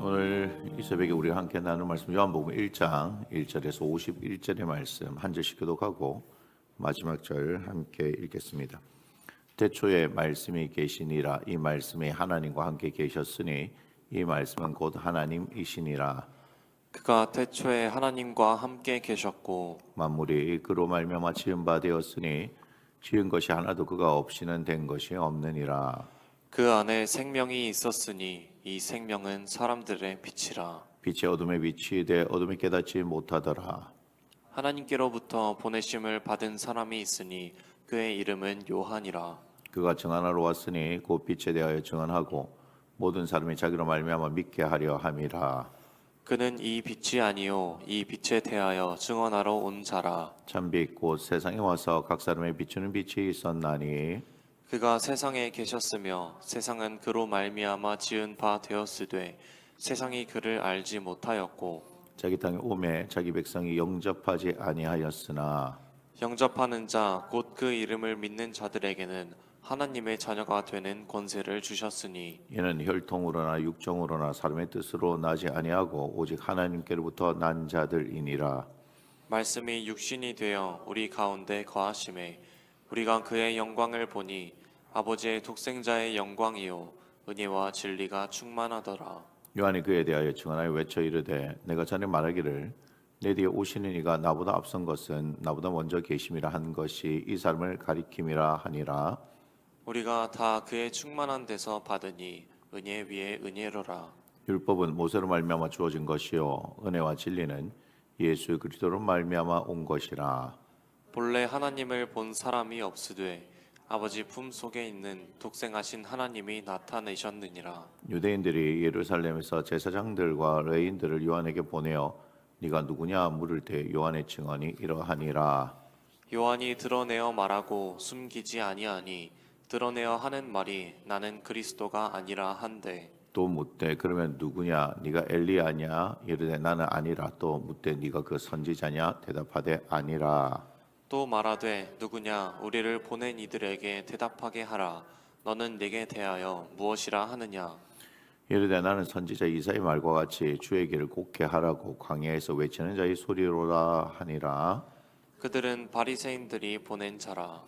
오늘 이 새벽에 우리가 함께 나눌 말씀 요한복음 1장 1절에서 51절의 말씀 한 절씩 교독하고 마지막 절 함께 읽겠습니다. 태초에 말씀이 계시니라. 이 말씀이 하나님과 함께 계셨으니 이 말씀은 곧 하나님이시니라. 그가 태초에 하나님과 함께 계셨고 만물이 그로 말미암아 지은 바 되었으니 지은 것이 하나도 그가 없이는 된 것이 없느니라. 그 안에 생명이 있었으니 이 생명은 사람들의 빛이라. 빛이 어둠에 비치되 어둠이 깨닫지 못하더라. 하나님께로부터 보내심을 받은 사람이 있으니 그의 이름은 요한이라. 그가 증언하러 왔으니 곧 빛에 대하여 증언하고 모든 사람이 자기로 말미암아 믿게 하려 함이라. 그는 이 빛이 아니요 이 빛에 대하여 증언하러 온 자라. 참빛 곧 세상에 와서 각 사람의 비추는 빛이 있었나니 그가 세상에 계셨으며 세상은 그로 말미암아 지은 바 되었으되 세상이 그를 알지 못하였고 자기 땅에 오매 자기 백성이 영접하지 아니하였으나 영접하는 자 곧 그 이름을 믿는 자들에게는 하나님의 자녀가 되는 권세를 주셨으니 이는 혈통으로나 육정으로나 사람의 뜻으로 나지 아니하고 오직 하나님께로부터 난 자들이니라. 말씀이 육신이 되어 우리 가운데 거하심에 우리가 그의 영광을 보니 아버지의 독생자의 영광이요 은혜와 진리가 충만하더라. 요한이 그에 대하여 증언하여 외쳐 이르되 내가 전에 말하기를 내 뒤에 오시는 이가 나보다 앞선 것은 나보다 먼저 계심이라 한 것이 이 사람을 가리킴이라 하니라. 우리가 다 그의 충만한 데서 받으니 은혜 위에 은혜로라. 율법은 모세로 말미암아 주어진 것이요 은혜와 진리는 예수 그리스도로 말미암아 온 것이라. 본래 하나님을 본 사람이 없으되 아버지 품 속에 있는 독생하신 하나님이 나타내셨느니라. 유대인들이 예루살렘에서 제사장들과 레인들을 요한에게 보내어 네가 누구냐 물을 때 요한의 증언이 이러하니라. 요한이 드러내어 말하고 숨기지 아니하니 드러내어 하는 말이 나는 그리스도가 아니라 한데 또 묻되 그러면 누구냐 네가 엘리야냐 이르되 나는 아니라. 또 묻되 네가 그 선지자냐 대답하되 아니라. 또 말하되 누구냐 우리를 보낸 이들에게 대답하게 하라. 너는 내게 대하여 무엇이라 하느냐. 이르되 나는 선지자 이사의 말과 같이 주의 길을 곱게 하라고 광야에서 외치는 자의 소리로라 하니라. 그들은 바리새인들이 보낸 자라.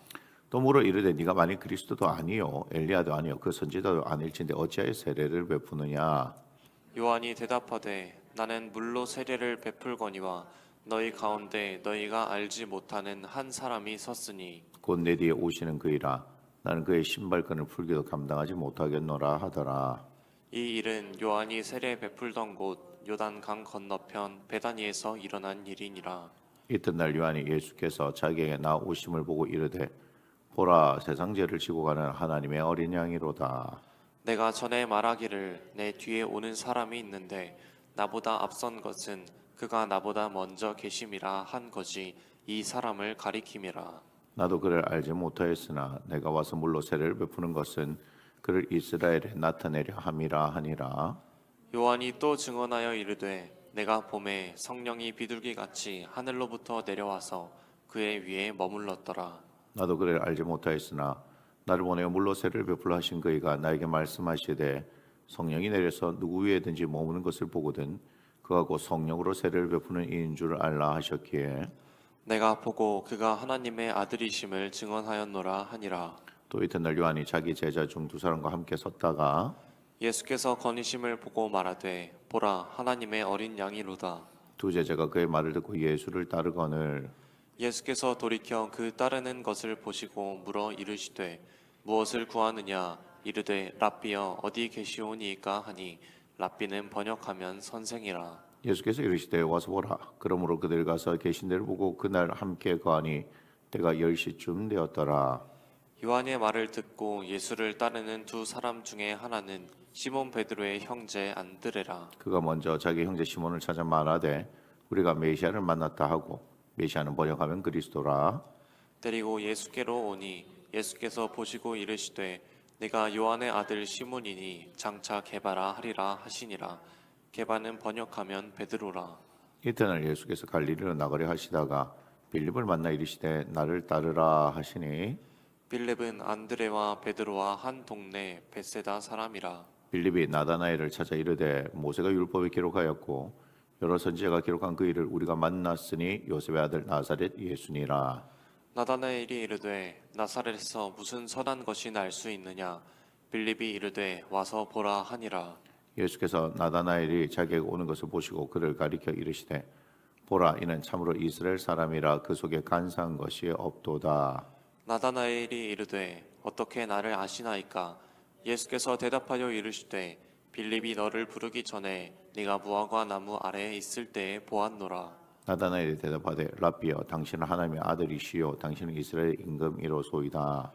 또 물어 이르되 네가 만일 그리스도도 아니요 엘리야도 아니요 그 선지자도 아닐진데 어찌하여 세례를 베푸느냐. 요한이 대답하되 나는 물로 세례를 베풀거니와 너희 가운데 너희가 알지 못하는 한 사람이 섰으니 곧 내 뒤에 오시는 그이라. 나는 그의 신발끈을 풀기도 감당하지 못하겠노라 하더라. 이 일은 요한이 세례 베풀던 곳 요단강 건너편 베다니에서 일어난 일이니라. 이튿날 요한이 예수께서 자기에게 나오심을 보고 이르되 보라 세상 죄를 지고 가는 하나님의 어린 양이로다. 내가 전에 말하기를 내 뒤에 오는 사람이 있는데 나보다 앞선 것은 그가 나보다 먼저 계심이라 한 것이 이 사람을 가리킴이라. 나도 그를 알지 못하였으나 내가 와서 물로 세례를 베푸는 것은 그를 이스라엘에 나타내려 함이라 하니라. 요한이 또 증언하여 이르되 내가 봄에 성령이 비둘기같이 하늘로부터 내려와서 그의 위에 머물렀더라. 나도 그를 알지 못하였으나 나를 보내어 물로 세례를 베풀라 하신 그이가 나에게 말씀하시되 성령이 내려서 누구 위에든지 머무는 것을 보거든 그가 곧 성령으로 세례를 베푸는 이인 줄 알라 하셨기에 내가 보고 그가 하나님의 아들이심을 증언하였노라 하니라. 또 이튿날 요한이 자기 제자 중 두 사람과 함께 섰다가 예수께서 거니심을 보고 말하되 보라 하나님의 어린 양이로다. 두 제자가 그의 말을 듣고 예수를 따르거늘 예수께서 돌이켜 그 따르는 것을 보시고 물어 이르시되 무엇을 구하느냐. 이르되 랍비여 어디 계시오니이까 하니 랍비는 번역하면 선생이라. 예수께서 이르시되 와서 보라. 그러므로 그들 가서 계신 데를 보고 그날 함께 거하니 때가 10시쯤 되었더라. 요한의 말을 듣고 예수를 따르는 두 사람 중에 하나는 시몬 베드로의 형제 안드레라. 그가 먼저 자기 형제 시몬을 찾아 말하되 우리가 메시아를 만났다 하고 메시아는 번역하면 그리스도라. 데리고 예수께로 오니 예수께서 보시고 이르시되 내가 요한의 아들 시몬이니 장차 게바라 하리라 하시니라. 게바는 번역하면 베드로라. 이튿날 예수께서 갈릴리로 나가려 하시다가 빌립을 만나 이르시되 나를 따르라 하시니 빌립은 안드레와 베드로와 한 동네 벳세다 사람이라. 빌립이 나다나엘을 찾아 이르되 모세가 율법에 기록하였고 여러 선지자가 기록한 그 일을 우리가 만났으니 요셉의 아들 나사렛 예수니라. 나다나엘이 이르되 나사렛에서 무슨 선한 것이 날 수 있느냐 빌립이 이르되 와서 보라 하니라. 예수께서 나다나엘이 자기에게 오는 것을 보시고 그를 가리켜 이르시되 보라 이는 참으로 이스라엘 사람이라 그 속에 간사한 것이 없도다. 나다나엘이 이르되 어떻게 나를 아시나이까 예수께서 대답하여 이르시되 빌립이 너를 부르기 전에 네가 무화과 나무 아래에 있을 때에 보았노라. 나다나엘이 대답하되 랍비여 당신은 하나님의 아들이시요 당신은 이스라엘 임금이로소이다.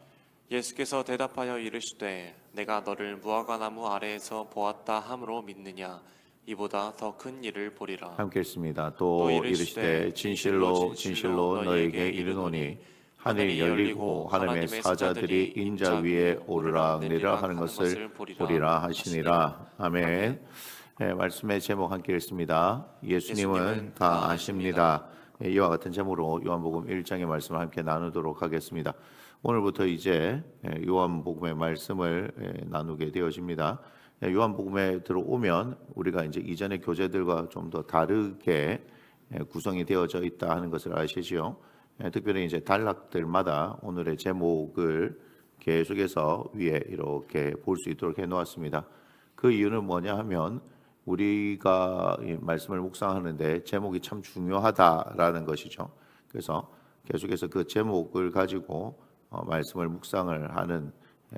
예수께서 대답하여 이르시되 내가 너를 무화과 나무 아래에서 보았다 함으로 믿느냐 이보다 더 큰 일을 보리라. 함께 읽습니다. 또 이르시되 진실로 진실로 너에게 이르노니 하늘이 열리고 하나님의 사자들이 인자 위에 오르락 내리락 하는 것을 보리라 하시니라. 아멘. 네, 말씀의 제목 함께 읽습니다. 예수님은 다 아십니다. 이와 같은 제목으로 요한복음 1장의 말씀을 함께 나누도록 하겠습니다. 오늘부터 이제 요한복음의 말씀을 나누게 되어집니다. 요한복음에 들어오면 우리가 이제 이전의 교재들과 좀 더 다르게 구성이 되어져 있다 하는 것을 아시죠? 특별히 이제 단락들마다 오늘의 제목을 계속해서 위에 이렇게 볼 수 있도록 해놓았습니다. 그 이유는 뭐냐 하면 우리가 이 말씀을 묵상하는데 제목이 참 중요하다라는 것이죠. 그래서 계속해서 그 제목을 가지고 말씀을 묵상을 하는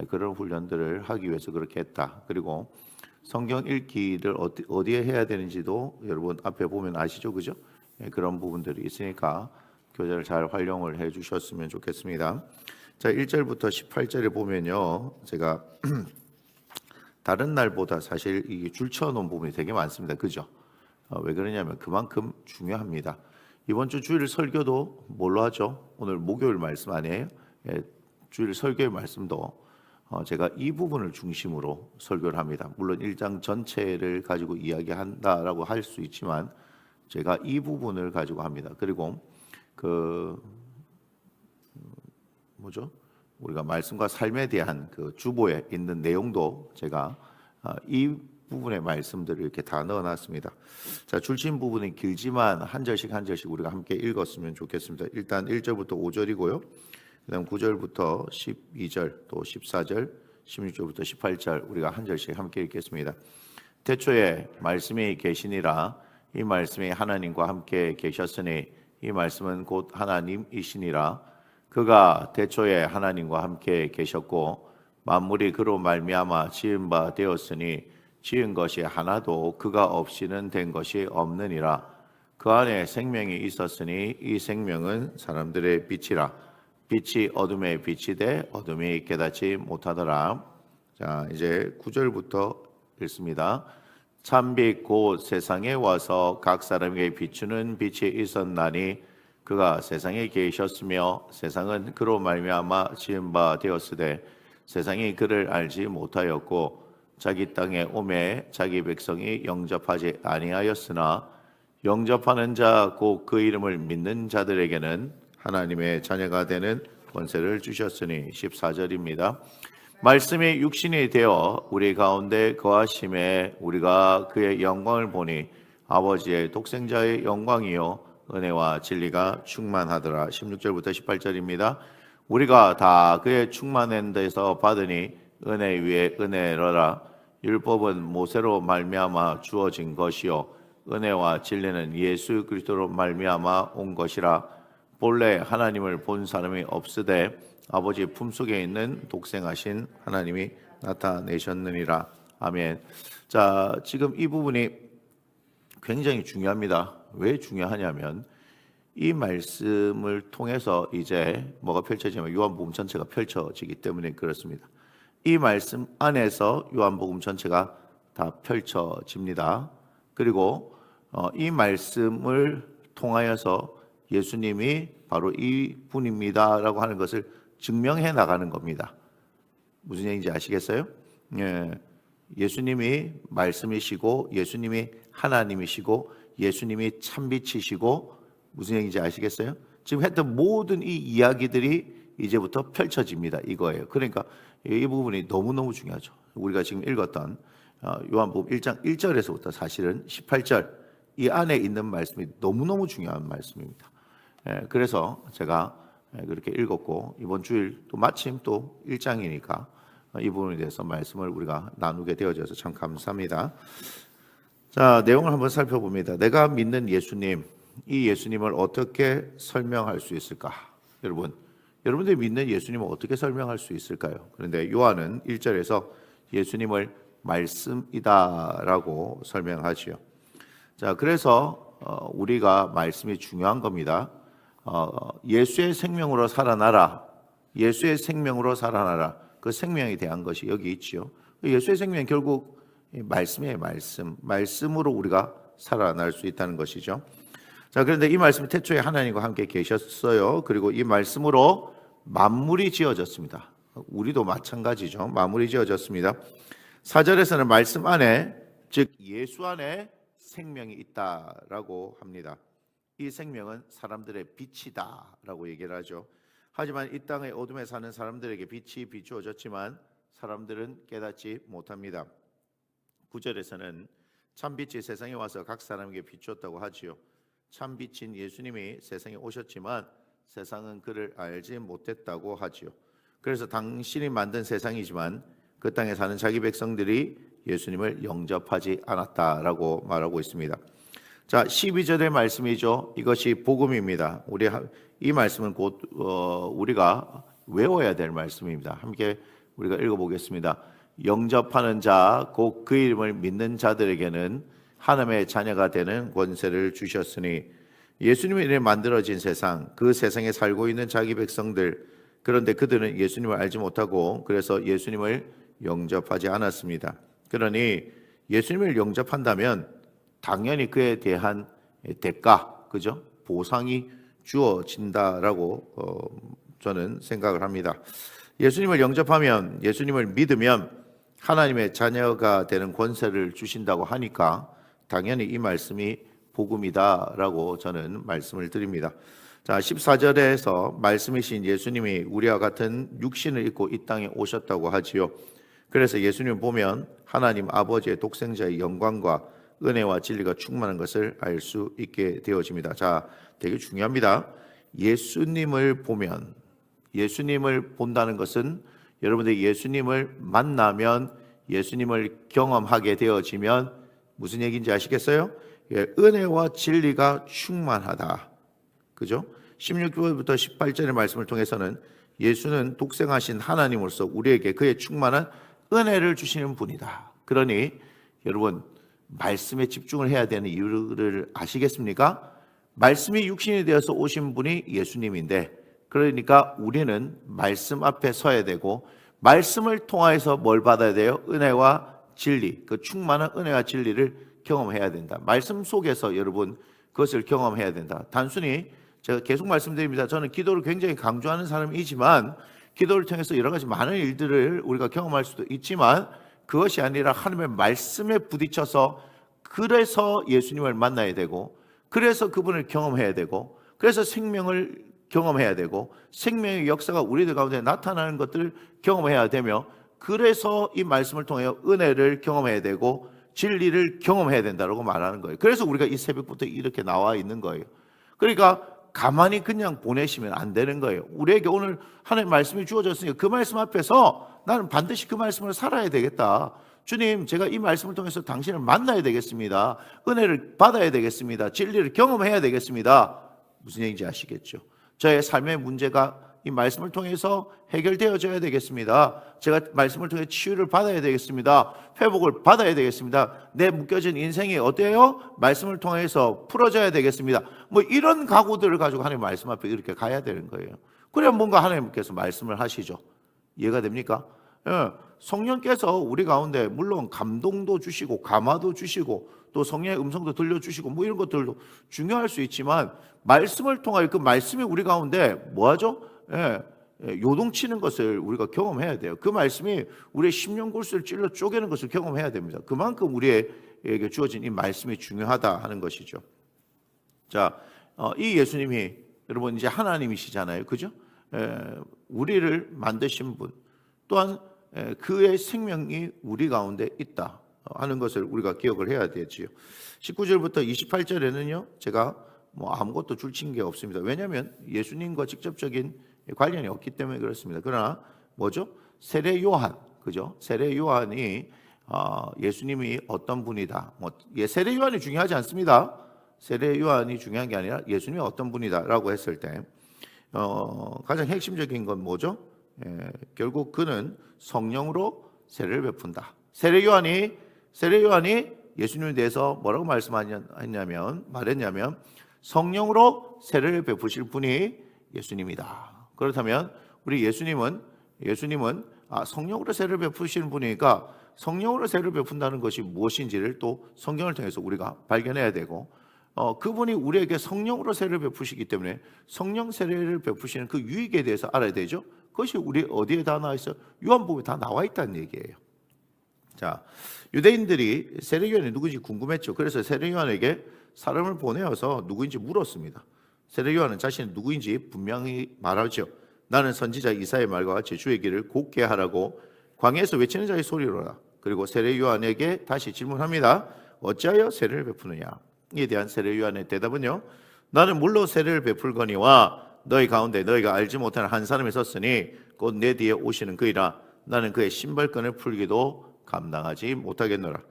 그런 훈련들을 하기 위해서 그렇게 했다. 그리고 성경 읽기를 어디에 해야 되는지도 여러분 앞에 보면 아시죠, 그죠? 그런 부분들이 있으니까 교재를 잘 활용을 해주셨으면 좋겠습니다. 자, 1절부터 18절에 보면요, 제가 다른 날보다 사실 이 줄쳐놓은 부분이 되게 많습니다, 그죠? 왜 그러냐면 그만큼 중요합니다. 이번 주 주일 설교도 뭘로 하죠? 오늘 목요일 말씀 아니에요? 주일 설교의 말씀도 제가 이 부분을 중심으로 설교를 합니다. 물론 1장 전체를 가지고 이야기한다라고 할 수 있지만 제가 이 부분을 가지고 합니다. 그리고 우리가 말씀과 삶에 대한 그 주보에 있는 내용도 제가 이 부분의 말씀들을 이렇게 다 넣어놨습니다. 자, 줄친 부분이 길지만 한 절씩 한 절씩 우리가 함께 읽었으면 좋겠습니다. 일단 1절부터 5절이고요. 그다음 9절부터 12절, 또 14절, 16절부터 18절 우리가 한 절씩 함께 읽겠습니다. 태초에 말씀이 계시니라. 이 말씀이 하나님과 함께 계셨으니 이 말씀은 곧 하나님이시니라. 그가 태초에 하나님과 함께 계셨고 만물이 그로 말미암아 지은 바 되었으니 지은 것이 하나도 그가 없이는 된 것이 없느니라. 그 안에 생명이 있었으니 이 생명은 사람들의 빛이라. 빛이 어둠에 비치되 어둠이 깨닫지 못하더라. 자, 이제 9절부터 읽습니다. 참빛 곧 세상에 와서 각 사람에게 비추는 빛이 있었나니 그가 세상에 계셨으며 세상은 그로 말미암아 지은 바 되었으되 세상이 그를 알지 못하였고 자기 땅에 오매 자기 백성이 영접하지 아니하였으나 영접하는 자 곧 그 이름을 믿는 자들에게는 하나님의 자녀가 되는 권세를 주셨으니 14절입니다. 말씀이 육신이 되어 우리 가운데 거하심에 우리가 그의 영광을 보니 아버지의 독생자의 영광이요 은혜와 진리가 충만하더라. 16절부터 18절입니다. 우리가 다 그의 충만한 데서 받으니 은혜 위에 은혜로라. 율법은 모세로 말미암아 주어진 것이요 은혜와 진리는 예수 그리스도로 말미암아 온 것이라. 본래 하나님을 본 사람이 없으되 아버지 품속에 있는 독생하신 하나님이 나타내셨느니라. 아멘. 자, 지금 이 부분이 굉장히 중요합니다. 왜 중요하냐면 이 말씀을 통해서 이제 뭐가 펼쳐지면 요한복음 전체가 펼쳐지기 때문에 그렇습니다. 이 말씀 안에서 요한복음 전체가 다 펼쳐집니다. 그리고 이 말씀을 통하여서 예수님이 바로 이 분입니다라고 하는 것을 증명해 나가는 겁니다. 무슨 얘기인지 아시겠어요? 예수님이 말씀이시고 예수님이 하나님이시고 예수님이 참빛이시고 무슨 얘기인지 아시겠어요? 지금 했던 모든 이 이야기들이 이제부터 펼쳐집니다. 이거예요. 그러니까 이 부분이 너무너무 중요하죠. 우리가 지금 읽었던 요한복음 1장 1절에서부터 사실은 18절 이 안에 있는 말씀이 너무너무 중요한 말씀입니다. 그래서 제가 그렇게 읽었고 이번 주일 또 마침 또 1장이니까 이 부분에 대해서 말씀을 우리가 나누게 되어져서 참 감사합니다. 자, 내용을 한번 살펴봅니다. 내가 믿는 예수님, 이 예수님을 어떻게 설명할 수 있을까? 여러분들이 믿는 예수님을 어떻게 설명할 수 있을까요? 그런데 요한은 1절에서 예수님을 말씀이다라고 설명하지요. 자, 그래서 우리가 말씀이 중요한 겁니다. 예수의 생명으로 살아나라. 예수의 생명으로 살아나라. 그 생명에 대한 것이 여기 있지요. 예수의 생명은 결국 말씀이에요. 말씀으로 우리가 살아날 수 있다는 것이죠. 자, 그런데 이 말씀이 태초에 하나님과 함께 계셨어요. 그리고 이 말씀으로 만물이 지어졌습니다. 우리도 마찬가지죠. 만물이 지어졌습니다. 4절에서는 말씀 안에, 즉 예수 안에 생명이 있다라고 합니다. 이 생명은 사람들의 빛이다라고 얘기를 하죠. 하지만 이 땅의 어둠에 사는 사람들에게 빛이 비추어졌지만 사람들은 깨닫지 못합니다. 9절에서는 참빛이 세상에 와서 각 사람에게 비추었다고 하지요. 참빛인 예수님이 세상에 오셨지만 세상은 그를 알지 못했다고 하지요. 그래서 당신이 만든 세상이지만 그 땅에 사는 자기 백성들이 예수님을 영접하지 않았다라고 말하고 있습니다. 자, 12절의 말씀이죠. 이것이 복음입니다. 이 말씀은 곧 우리가 외워야 될 말씀입니다. 함께 우리가 읽어보겠습니다. 영접하는 자, 곧 그 이름을 믿는 자들에게는 하나님의 자녀가 되는 권세를 주셨으니 예수님의 이름에 만들어진 세상, 그 세상에 살고 있는 자기 백성들, 그런데 그들은 예수님을 알지 못하고 그래서 예수님을 영접하지 않았습니다. 그러니 예수님을 영접한다면 당연히 그에 대한 대가, 그죠? 보상이 주어진다라고 저는 생각을 합니다. 예수님을 영접하면, 예수님을 믿으면 하나님의 자녀가 되는 권세를 주신다고 하니까 당연히 이 말씀이 복음이다라고 저는 말씀을 드립니다. 자, 14절에서 말씀이신 예수님이 우리와 같은 육신을 입고 이 땅에 오셨다고 하지요. 그래서 예수님 보면 하나님 아버지의 독생자의 영광과 은혜와 진리가 충만한 것을 알 수 있게 되어집니다. 자, 되게 중요합니다. 예수님을 보면, 예수님을 본다는 것은 여러분들이 예수님을 만나면, 예수님을 경험하게 되어지면 무슨 얘기인지 아시겠어요? 은혜와 진리가 충만하다. 그죠? 16절부터 18절의 말씀을 통해서는 예수는 독생하신 하나님으로서 우리에게 그의 충만한 은혜를 주시는 분이다. 그러니 여러분, 말씀에 집중을 해야 되는 이유를 아시겠습니까? 말씀이 육신이 되어서 오신 분이 예수님인데, 그러니까 우리는 말씀 앞에 서야 되고 말씀을 통하여서 뭘 받아야 돼요? 은혜와 진리, 그 충만한 은혜와 진리를 경험해야 된다. 말씀 속에서 여러분 그것을 경험해야 된다. 단순히 제가 계속 말씀드립니다. 저는 기도를 굉장히 강조하는 사람이지만 기도를 통해서 여러 가지 많은 일들을 우리가 경험할 수도 있지만 그것이 아니라 하나님의 말씀에 부딪혀서 그래서 예수님을 만나야 되고 그래서 그분을 경험해야 되고 그래서 생명을 경험해야 되고 생명의 역사가 우리들 가운데 나타나는 것들을 경험해야 되며 그래서 이 말씀을 통해 은혜를 경험해야 되고 진리를 경험해야 된다고 말하는 거예요. 그래서 우리가 이 새벽부터 이렇게 나와 있는 거예요. 그러니까 가만히 그냥 보내시면 안 되는 거예요. 우리에게 오늘 하나님의 말씀이 주어졌으니까 그 말씀 앞에서 나는 반드시 그 말씀을 살아야 되겠다. 주님, 제가 이 말씀을 통해서 당신을 만나야 되겠습니다. 은혜를 받아야 되겠습니다. 진리를 경험해야 되겠습니다. 무슨 얘기인지 아시겠죠? 저의 삶의 문제가 이 말씀을 통해서 해결되어져야 되겠습니다. 제가 말씀을 통해 치유를 받아야 되겠습니다. 회복을 받아야 되겠습니다. 내 묶여진 인생이 어때요? 말씀을 통해서 풀어져야 되겠습니다. 뭐 이런 각오들을 가지고 하나님 말씀 앞에 이렇게 가야 되는 거예요. 그래야 뭔가 하나님께서 말씀을 하시죠. 이해가 됩니까? 예, 성령께서 우리 가운데 물론 감동도 주시고 감화도 주시고 또 성령의 음성도 들려주시고 뭐 이런 것들도 중요할 수 있지만 말씀을 통하여 그 말씀이 우리 가운데 뭐하죠? 요동치는 것을 우리가 경험해야 돼요. 그 말씀이 우리의 심령골수를 찔러 쪼개는 것을 경험해야 됩니다. 그만큼 우리에게 주어진 이 말씀이 중요하다 하는 것이죠. 자, 이 예수님이 여러분 이제 하나님이시잖아요, 그죠? 우리를 만드신 분 또한 그의 생명이 우리 가운데 있다. 하는 것을 우리가 기억을 해야 되지요. 19절부터 28절에는요. 제가 뭐 아무것도 줄친 게 없습니다. 왜냐하면 예수님과 직접적인 관련이 없기 때문에 그렇습니다. 그러나 뭐죠? 세례 요한, 그죠? 세례 요한이 예수님이 어떤 분이다. 세례 요한이 중요하지 않습니다. 세례 요한이 중요한 게 아니라 예수님이 어떤 분이다라고 했을 때 가장 핵심적인 건 뭐죠? 결국 그는 성령으로 세례를 베푼다. 세례 요한이 예수님에 대해서 뭐라고 말했냐면 성령으로 세례를 베푸실 분이 예수님이다. 그렇다면 우리 예수님은 성령으로 세례를 베푸시는 분이니까 성령으로 세례를 베푼다는 것이 무엇인지를 또 성경을 통해서 우리가 발견해야 되고 그분이 우리에게 성령으로 세례를 베푸시기 때문에 성령 세례를 베푸시는 그 유익에 대해서 알아야 되죠. 그것이 우리 어디에 다 나와 있어? 요한복음에 다 나와 있다는 얘기예요. 자, 유대인들이 세례 요한이 누구인지 궁금했죠. 그래서 세례 요한에게 사람을 보내어서 누구인지 물었습니다. 세례 요한은 자신이 누구인지 분명히 말하죠. 나는 선지자 이사야의 말과 같이 주의 길을 곧게 하라고 광야에서 외치는 자의 소리로라. 그리고 세례 요한에게 다시 질문합니다. 어찌하여 세례를 베푸느냐? 이에 대한 세례 요한의 대답은요. 나는 물로 세례를 베풀거니와 너희 가운데 너희가 알지 못하는 한 사람이 섰으니 곧 내 뒤에 오시는 그이라. 나는 그의 신발끈을 풀기도 감당하지 못하겠노라.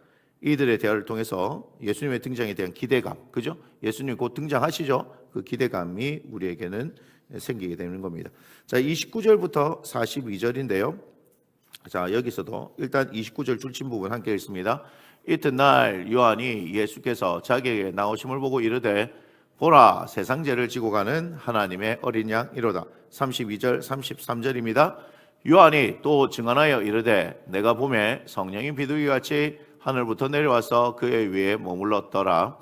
이들의 대화를 통해서 예수님의 등장에 대한 기대감, 그죠? 예수님 곧 등장하시죠? 그 기대감이 우리에게는 생기게 되는 겁니다. 자, 29절부터 42절인데요. 자, 여기서도 일단 29절 줄친 부분 함께 읽습니다. 이튿날 요한이 예수께서 자기에게 나오심을 보고 이르되 보라 세상 죄를 지고 가는 하나님의 어린 양이로다. 32절 33절입니다. 요한이 또 증언하여 이르되 내가 보매 성령이 비둘기같이 하늘부터 내려와서 그의 위에 머물렀더라.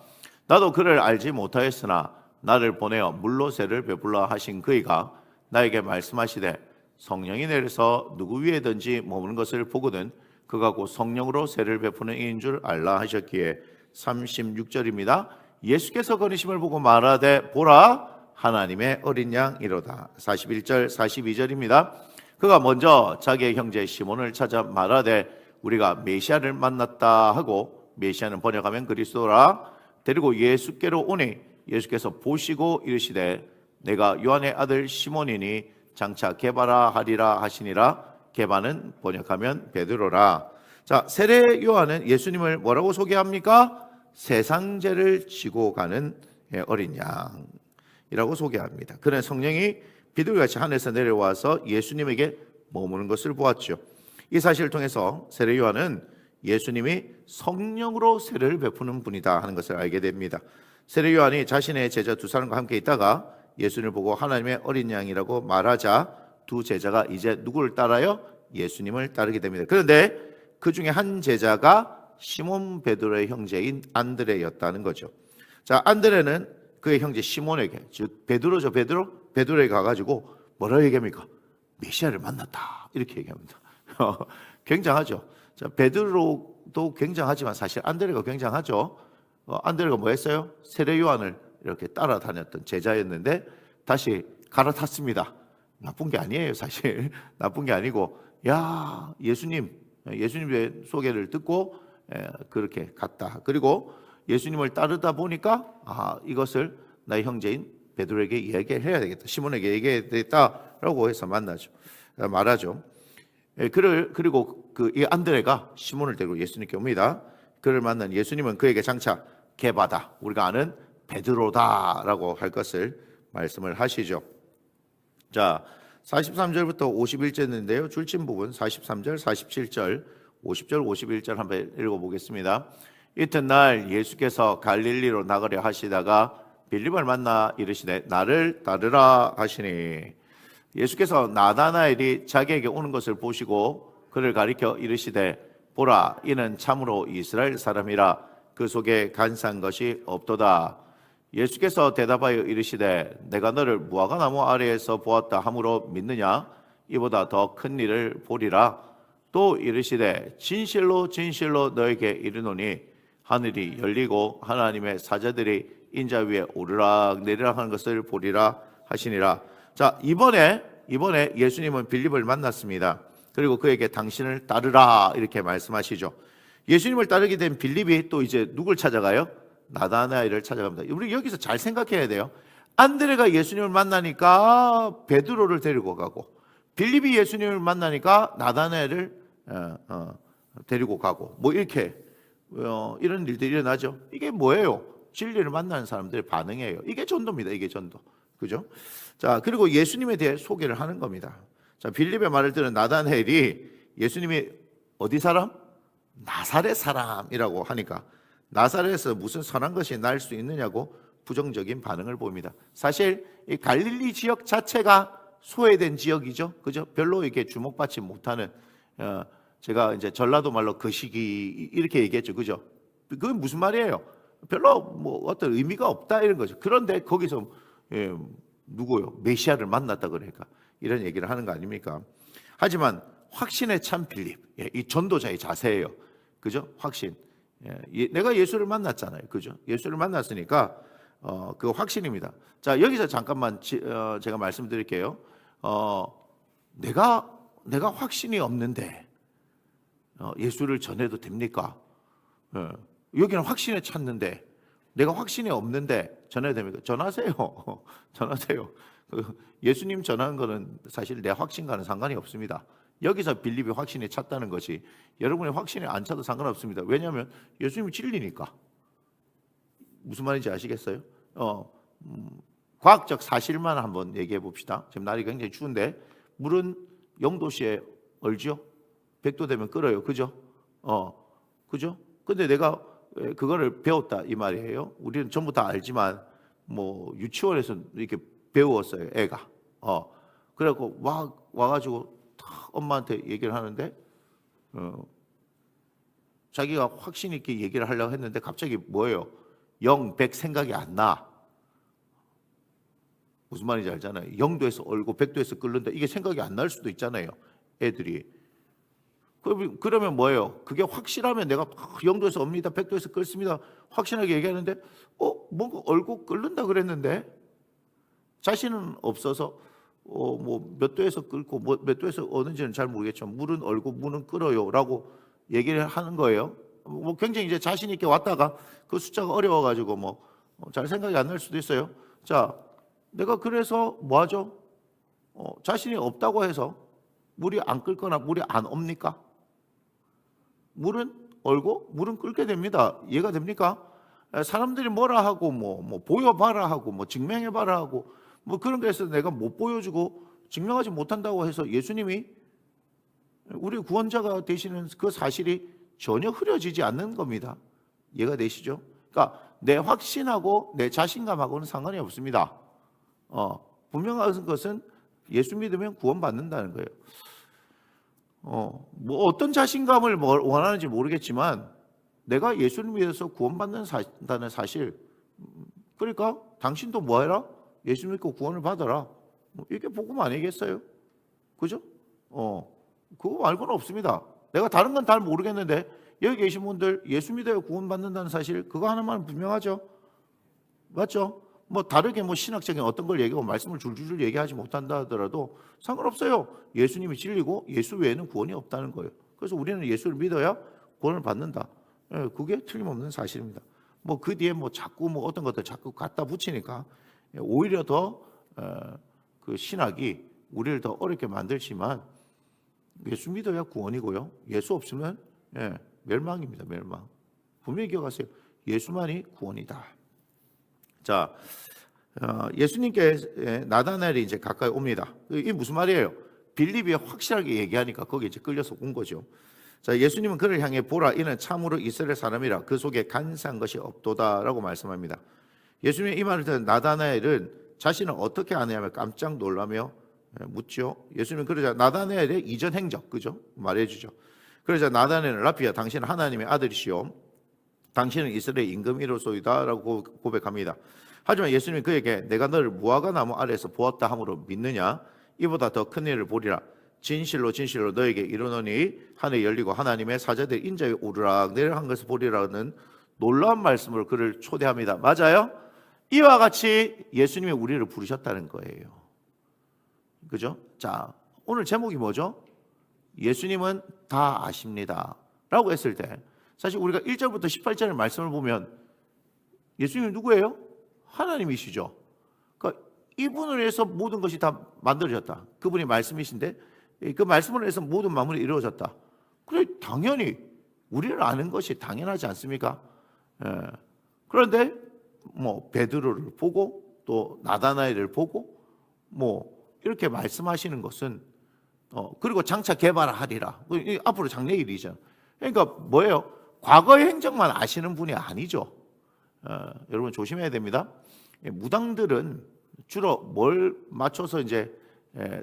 나도 그를 알지 못하였으나 나를 보내어 물로 세를 베풀라 하신 그이가 나에게 말씀하시되 성령이 내려서 누구 위에든지 머무는 것을 보거든 그가 곧 성령으로 세를 베푸는 이인 줄 알라 하셨기에 36절입니다. 예수께서 거니심을 보고 말하되 보라 하나님의 어린 양이로다. 41절 42절입니다. 그가 먼저 자기의 형제 시몬을 찾아 말하되 우리가 메시아를 만났다 하고 메시아는 번역하면 그리스도라. 데리고 예수께로 오니 예수께서 보시고 이르시되 내가 요한의 아들 시몬이니 장차 게바라 하리라 하시니라. 게바는 번역하면 베드로라. 자, 세례 요한은 예수님을 뭐라고 소개합니까? 세상 죄를 지고 가는 어린 양이라고 소개합니다. 그는 성령이 비둘기같이 하늘에서 내려와서 예수님에게 머무는 것을 보았죠. 이 사실을 통해서 세례 요한은 예수님이 성령으로 세례를 베푸는 분이다 하는 것을 알게 됩니다. 세례 요한이 자신의 제자 두 사람과 함께 있다가 예수님을 보고 하나님의 어린 양이라고 말하자 두 제자가 이제 누구를 따라요? 예수님을 따르게 됩니다. 그런데 그 중에 한 제자가 시몬 베드로의 형제인 안드레였다는 거죠. 자, 안드레는 그의 형제 시몬에게, 즉 베드로죠. 베드로에게 가가지고 뭐라고 얘기합니까? 메시아를 만났다 이렇게 얘기합니다. 굉장하죠. 자, 베드로도 굉장하지만 사실 안드레가 굉장하죠. 안드레가 뭐 했어요? 세례 요한을 이렇게 따라다녔던 제자였는데 다시 갈아탔습니다. 나쁜 게 아니에요, 사실. 나쁜 게 아니고 야, 예수님의 소개를 듣고 그렇게 갔다. 그리고 예수님을 따르다 보니까 이것을 나의 형제인 베드로에게 얘기해야 되겠다. 시몬에게 얘기해야 되겠다라고 해서 말하죠. 그리고 이 안드레가 시몬을 데리고 예수님께 옵니다. 그를 만난 예수님은 그에게 장차 게바다, 우리가 아는 베드로다라고 할 것을 말씀을 하시죠. 자, 43절부터 51절인데요. 줄친 부분 43절, 47절, 50절, 51절 한번 읽어보겠습니다. 이튿날 예수께서 갈릴리로 나가려 하시다가 빌립을 만나 이르시되 나를 따르라 하시니 예수께서 나다나엘이 자기에게 오는 것을 보시고 그를 가리켜 이르시되 보라 이는 참으로 이스라엘 사람이라 그 속에 간사한 것이 없도다. 예수께서 대답하여 이르시되 내가 너를 무화과 나무 아래에서 보았다 함으로 믿느냐? 이보다 더 큰 일을 보리라. 또 이르시되 진실로 진실로 너에게 이르노니 하늘이 열리고 하나님의 사자들이 인자 위에 오르락 내리락 하는 것을 보리라 하시니라. 자, 이번에 예수님은 빌립을 만났습니다. 그리고 그에게 당신을 따르라 이렇게 말씀하시죠. 예수님을 따르게 된 빌립이 또 이제 누굴 찾아가요? 나다나엘을 찾아갑니다. 우리 여기서 잘 생각해야 돼요. 안드레가 예수님을 만나니까 베드로를 데리고 가고, 빌립이 예수님을 만나니까 나다나엘을 데리고 가고, 뭐 이렇게 이런 일들이 일어나죠. 이게 뭐예요? 진리를 만나는 사람들의 반응이에요. 이게 전도입니다. 이게 전도. 그죠? 자, 그리고 예수님에 대해 소개를 하는 겁니다. 자, 빌립의 말을 들은 나다나엘이 예수님이 어디 사람? 나사렛 사람이라고 하니까 나사렛에서 무슨 선한 것이 날 수 있느냐고 부정적인 반응을 보입니다. 사실 이 갈릴리 지역 자체가 소외된 지역이죠. 그죠? 별로 이렇게 주목받지 못하는, 제가 이제 전라도 말로 거시기 이렇게 얘기했죠. 그죠? 그건 무슨 말이에요? 별로 뭐 어떤 의미가 없다 이런 거죠. 그런데 거기서 누구요? 메시아를 만났다 그러니까 이런 얘기를 하는 거 아닙니까? 하지만 확신에 찬 빌립, 이 전도자의 자세예요. 그죠? 확신. 내가 예수를 만났잖아요. 그죠? 예수를 만났으니까 그 확신입니다. 자, 여기서 잠깐만 제가 말씀드릴게요. 내가 확신이 없는데 예수를 전해도 됩니까? 여기는 확신에 찼는데 내가 확신이 없는데 전해도 됩니까? 전하세요. 전하세요. 예수님 전하는 거는 사실 내 확신과는 상관이 없습니다. 여기서 빌립이 확신에 찼다는 것이 여러분의 확신에 안 차도 상관없습니다. 왜냐하면 예수님이 진리니까. 무슨 말인지 아시겠어요? 과학적 사실만 한번 얘기해 봅시다. 지금 날이 굉장히 추운데 물은 0도씨에 얼죠? 100도 되면 끓어요. 그죠? 그죠? 근데 내가 그거를 배웠다 이 말이에요. 우리는 전부 다 알지만 뭐 유치원에서 이렇게 배웠어요. 애가. 그래갖고 와가지고 엄마한테 얘기를 하는데 자기가 확신 있게 얘기를 하려고 했는데 갑자기 뭐예요? 0, 100 생각이 안 나. 무슨 말인지 알잖아요. 0도에서 얼고 100도에서 끓는다. 이게 생각이 안 날 수도 있잖아요. 애들이. 그러면 뭐예요? 그게 확실하면 내가 0도에서 옵니다. 100도에서 끓습니다. 확신하게 얘기하는데 뭔가 얼고 끓는다 그랬는데 자신은 없어서 뭐 몇 도에서 끓고 뭐 몇 도에서 어는지는 잘 모르겠지만 물은 얼고 물은 끓어요라고 얘기를 하는 거예요. 뭐 굉장히 이제 자신 있게 왔다가 그 숫자가 어려워가지고 뭐 잘 생각이 안 날 수도 있어요. 자, 내가 그래서 뭐 하죠? 자신이 없다고 해서 물이 안 끓거나 물이 안 옵니까? 물은 얼고 물은 끓게 됩니다. 이해가 됩니까? 사람들이 뭐라 하고 뭐 보여봐라 하고 뭐 증명해봐라 하고 뭐 그런 게 있어서 내가 못 보여주고 증명하지 못한다고 해서 예수님이 우리 구원자가 되시는 그 사실이 전혀 흐려지지 않는 겁니다. 이해가 되시죠? 그러니까 내 확신하고 내 자신감하고는 상관이 없습니다. 분명한 것은 예수 믿으면 구원받는다는 거예요. 뭐 어떤 자신감을 원하는지 모르겠지만 내가 예수를 믿어서 구원받는다는 사실, 그러니까 당신도 뭐 해라? 예수 믿고 구원을 받아라. 이게 복음 아니겠어요? 그죠? 그거 말고는 없습니다. 내가 다른 건 잘 모르겠는데 여기 계신 분들 예수 믿어야 구원받는다는 사실 그거 하나만 분명하죠? 맞죠? 뭐 다르게 뭐 신학적인 어떤 걸 얘기하고 말씀을 줄줄 얘기하지 못한다 하더라도 상관없어요. 예수님이 진리고 예수 외에는 구원이 없다는 거예요. 그래서 우리는 예수를 믿어야 구원을 받는다. 그게 틀림없는 사실입니다. 뭐 그 뒤에 뭐 자꾸 뭐 어떤 것들 자꾸 갖다 붙이니까 오히려 더 그 신학이 우리를 더 어렵게 만들지만 예수 믿어야 구원이고요. 예수 없으면 멸망입니다. 멸망. 분명히 기억하세요. 예수만이 구원이다. 자, 예수님께 나다나엘이 이제 가까이 옵니다. 이게 무슨 말이에요? 빌립이 확실하게 얘기하니까 거기에 이제 끌려서 온 거죠. 자, 예수님은 그를 향해 보라, 이는 참으로 이스라엘 사람이라 그 속에 간사한 것이 없도다라고 말씀합니다. 예수님의 이 말을 듣는 나다나엘은 자신은 어떻게 아느냐며 깜짝 놀라며 묻죠. 예수님은 그러자 나다나엘의 이전 행적, 그죠? 말해주죠. 그러자 나다나엘은 라피야, 당신은 하나님의 아들이시오. 당신은 이스라엘 임금이로소이다라고 고백합니다. 하지만 예수님이 그에게 내가 너를 무화과 나무 아래에서 보았다 함으로 믿느냐? 이보다 더 큰 일을 보리라. 진실로 진실로 너에게 이르노니 하늘이 열리고 하나님의 사자들 인자에 오르락 내려간 것을 보리라는 놀라운 말씀으로 그를 초대합니다. 맞아요? 이와 같이 예수님이 우리를 부르셨다는 거예요. 그죠? 자, 오늘 제목이 뭐죠? 예수님은 다 아십니다 라고 했을 때 사실 우리가 1절부터 18절의 말씀을 보면 예수님이 누구예요? 하나님이시죠. 그러니까 이분을 위해서 모든 것이 다 만들어졌다. 그분이 말씀이신데 그 말씀을 위해서 모든 만물이 이루어졌다. 그래 당연히 우리를 아는 것이 당연하지 않습니까? 그런데 뭐 베드로를 보고 또 나다나엘을 보고 뭐 이렇게 말씀하시는 것은 그리고 장차 개발하리라. 앞으로 장래일이죠. 그러니까 뭐예요? 과거의 행적만 아시는 분이 아니죠. 여러분 조심해야 됩니다. 무당들은 주로 뭘 맞춰서 이제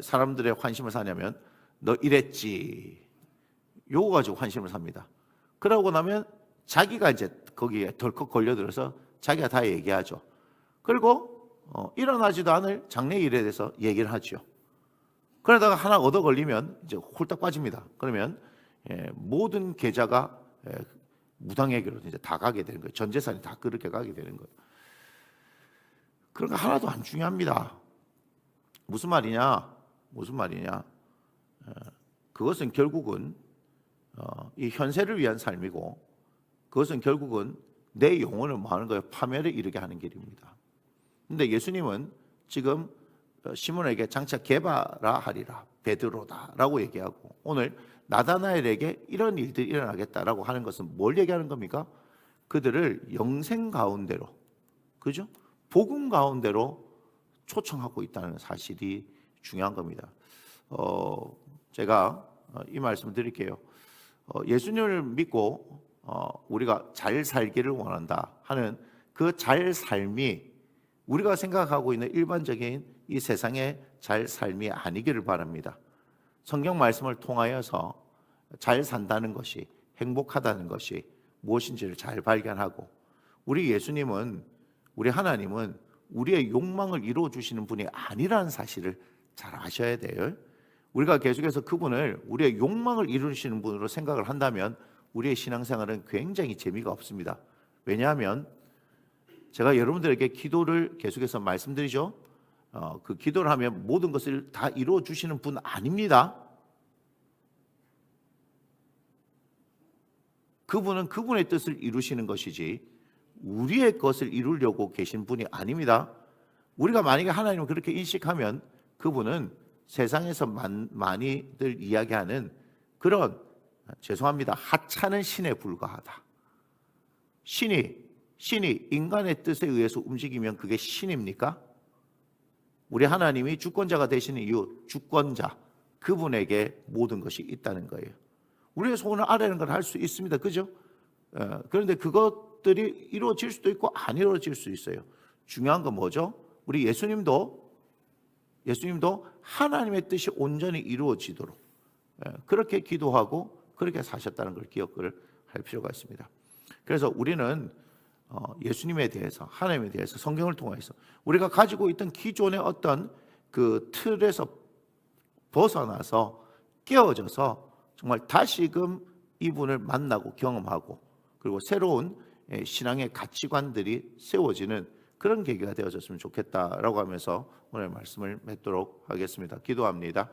사람들의 환심을 사냐면 너 이랬지. 요거 가지고 환심을 삽니다. 그러고 나면 자기가 이제 거기에 덜컥 걸려들어서 자기가 다 얘기하죠. 그리고 일어나지도 않을 장래일에 대해서 얘기를 하죠. 그러다가 하나 얻어 걸리면 이제 홀딱 빠집니다. 그러면 모든 계좌가 무당에게로 이제 다 가게 되는 거예요. 전 재산이 다 그렇게 가게 되는 거예요. 그러니까 하나도 안 중요합니다. 무슨 말이냐? 그것은 결국은 이 현세를 위한 삶이고 그것은 결국은 내 영혼을 뭐 하는 거예요? 파멸에 이르게 하는 길입니다. 근데 예수님은 지금 시몬에게 장차 개바라 하리라 베드로다라고 얘기하고 오늘 나다나엘에게 이런 일들이 일어나겠다라고 하는 것은 뭘 얘기하는 겁니까? 그들을 영생 가운데로, 그죠? 복음 가운데로 초청하고 있다는 사실이 중요한 겁니다. 제가 이 말씀을 드릴게요. 예수님을 믿고 우리가 잘 살기를 원한다 하는 그 잘 삶이 우리가 생각하고 있는 일반적인 이 세상의 잘 삶이 아니기를 바랍니다. 성경 말씀을 통하여서 잘 산다는 것이 행복하다는 것이 무엇인지를 잘 발견하고 우리 예수님은 우리 하나님은 우리의 욕망을 이루어 주시는 분이 아니라는 사실을 잘 아셔야 돼요. 우리가 계속해서 그분을 우리의 욕망을 이루시는 분으로 생각을 한다면 우리의 신앙생활은 굉장히 재미가 없습니다. 왜냐하면 제가 여러분들에게 기도를 계속해서 말씀드리죠. 그 기도를 하면 모든 것을 다 이루어 주시는 분 아닙니다. 그분은 그분의 뜻을 이루시는 것이지 우리의 것을 이루려고 계신 분이 아닙니다. 우리가 만약에 하나님을 그렇게 인식하면 그분은 세상에서 많이들 이야기하는 그런 죄송합니다. 하찮은 신에 불과하다. 신이 인간의 뜻에 의해서 움직이면 그게 신입니까? 우리 하나님이 주권자가 되시는 이유, 주권자 그분에게 모든 것이 있다는 거예요. 우리의 소원을 아뢰는 걸 할 수 있습니다. 그죠? 그런데 그것들이 이루어질 수도 있고 안 이루어질 수 있어요. 중요한 건 뭐죠? 우리 예수님도 하나님의 뜻이 온전히 이루어지도록 그렇게 기도하고 그렇게 사셨다는 걸 기억을 할 필요가 있습니다. 그래서 우리는 예수님에 대해서 하나님에 대해서 성경을 통해서 우리가 가지고 있던 기존의 어떤 그 틀에서 벗어나서 깨어져서 정말 다시금 이분을 만나고 경험하고 그리고 새로운 신앙의 가치관들이 세워지는 그런 계기가 되어졌으면 좋겠다라고 하면서 오늘 말씀을 맺도록 하겠습니다. 기도합니다.